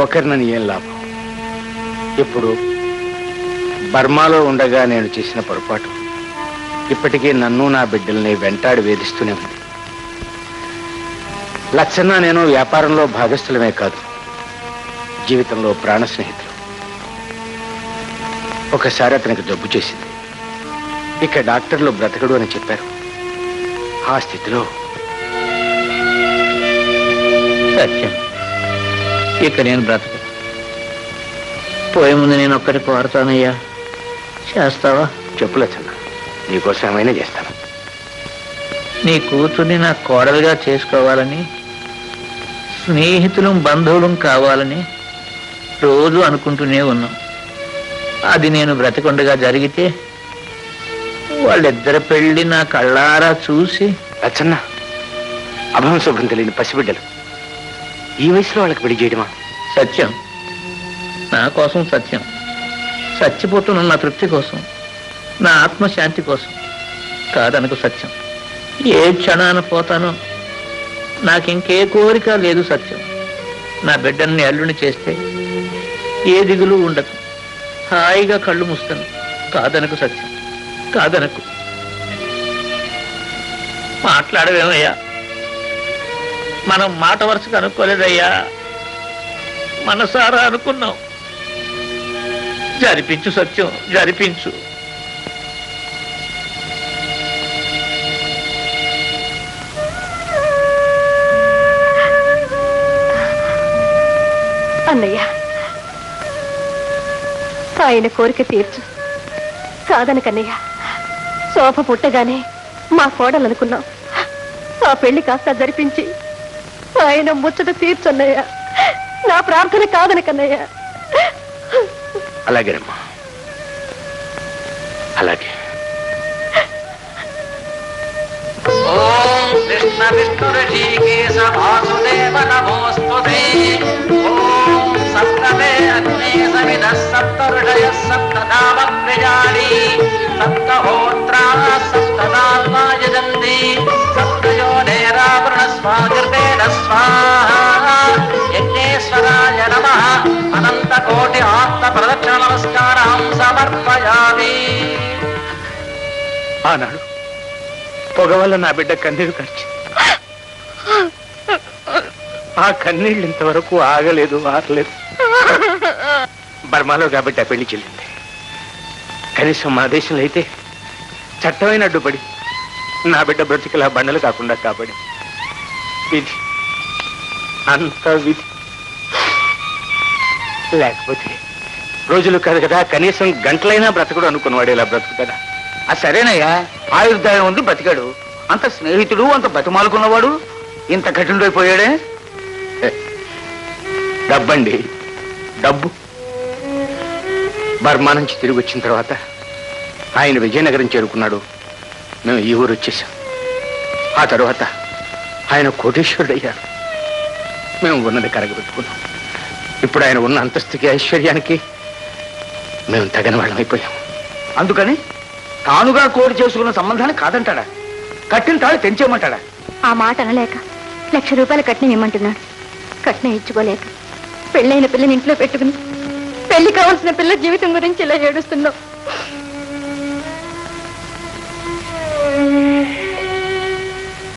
ఒకరినని ఏం లాభం? ఇప్పుడు బర్మాలో ఉండగా నేను చేసిన పొరపాటు ఇప్పటికీ నన్ను నా బిడ్డల్ని వెంటాడి వేధిస్తూనే ఉంది. లచ్చన్న నేను వ్యాపారంలో భాగస్థులమే కాదు, జీవితంలో ప్రాణ స్నేహితులు. ఒకసారి అతనికి జబ్బు చేసింది. ఇక డాక్టర్లు బ్రతకడు అని చెప్పారు. ఆ స్థితిలో సత్యం, ఇక నేను బ్రతక పోయే ముందు నేను ఒక్కటి కోరతానయ్యా, చేస్తావా? చెప్పు లచ్చన్న, నీకోసం ఏమైనా చేస్తాను. నీ కూతుర్ని నా కోడలుగా చేసుకోవాలని, స్నేహితులం బంధువులం కావాలని రోజు అనుకుంటూనే ఉన్నాం. అది నేను బ్రతికొండగా జరిగితే వాళ్ళిద్దరి పెళ్లి నా కళ్ళారా చూసి. లచ్చన్న, అభం శుభ్రం తెలియని పసిబిడ్డలు ఈ వయసులో వాళ్ళకి పెళ్లి చేయడమా? సత్యం, నా కోసం సత్యం, చచ్చిపోతున్న నా తృప్తి కోసం, నా ఆత్మశాంతి కోసం కాదనకు సత్యం. ఏ క్షణాన పోతానో నాకింకే కోరిక లేదు సత్యం. నా బిడ్డల్ని అల్లుని చేస్తే ఏ దిగులు ఉండదు, హాయిగా కళ్ళు మూస్తాను. కాదనకు సత్యం, కాదనకు. మాట్లాడవేమయ్యా, మనం మాట వరుసకు అనుకోలేదయ్యా, మనసారా అనుకున్నాం. జరిపించు సత్యం, జరిపించు. అన్నయ్య, ఆయన కోరిక తీర్చు. కాదనకన్నయ్య, శోభ పుట్టగానే మా కోడలనుకున్నాం. ఆ పెళ్లి కాస్త జరిపించి ఆయన ముచ్చట తీర్చన్నయ్య. నా ప్రార్థన కాదనకన్నయ్య. అలాగేనమ్మా, అలాగే. ఓం కృష్ణ విష్ణు ఋషికేశ వాసుదేవ నమోస్తుతే. ఓం సప్తమే అగ్నే సవిదః సప్త ఋషయః సప్తధామ ప్రజాని సప్తహోత్రా సప్తదాల్మా యజంతి సప్తయోనేరావృణ స్వాగృతేన స్వాహా. యజ్ఞేశ్వరాయ నమః. అనంత కోటి ఆత్మ ప్రదక్షిణ నమస్కారం సమర్పయామి. ఆనాడు పొగ వల్ల నా బిడ్డ కన్నీరు కార్చింది. ఆ కన్నీళ్ళు ఇంతవరకు ఆగలేదు, ఆరలేదు. బర్మాలో కాబట్టి ఆ పెళ్లి చెల్లింది. కనీసం మా దేశంలో అయితే చట్టమైన అడ్డుపడి నా బిడ్డ బ్రతికిలా బండలు కాకుండా కాపాడి. విధి, అంత విధి. లేకపోతే రోజులు కాదు కదా, కనీసం గంటలైనా బ్రతకడు అనుకున్నవాడు ఇలా బ్రతుకు కదా. అది సరేనయ్యా, ఆయుర్దాయం ఉంది, బ్రతికాడు. అంత స్నేహితుడు, అంత బతిమాలుకున్నవాడు ఇంత కఠినైపోయాడే. డబ్బండి, డబ్బు. బర్మా నుంచి తిరిగి వచ్చిన తర్వాత ఆయన విజయనగరం చేరుకున్నాడు. మేము ఈ ఊరు వచ్చేసాం. ఆ తర్వాత ఆయన కోటీశ్వరుడయ్యాడు. మేము ఉన్నది కరగబెట్టుకున్నాం. ఇప్పుడు ఆయన ఉన్న అంతస్తుకి, ఐశ్వర్యానికి మేము తగిన వాళ్ళం అయిపోయాం. అందుకని తానుగా కోరి చేసుకున్న సంబంధాన్ని కాదంటాడా? కట్టిన తాళి తెంచేయమంటాడా? ఆ మాట అనలేక 1,00,000 రూపాయల కట్నం ఇమ్మంటున్నాడు. కట్నం ఇచ్చుకోలేక పెళ్ళైన పిల్లని ఇంట్లో పెట్టుకుని పెళ్లి కావాల్సిన పిల్ల జీవితం గురించి ఇలా ఏడుస్తున్నావు.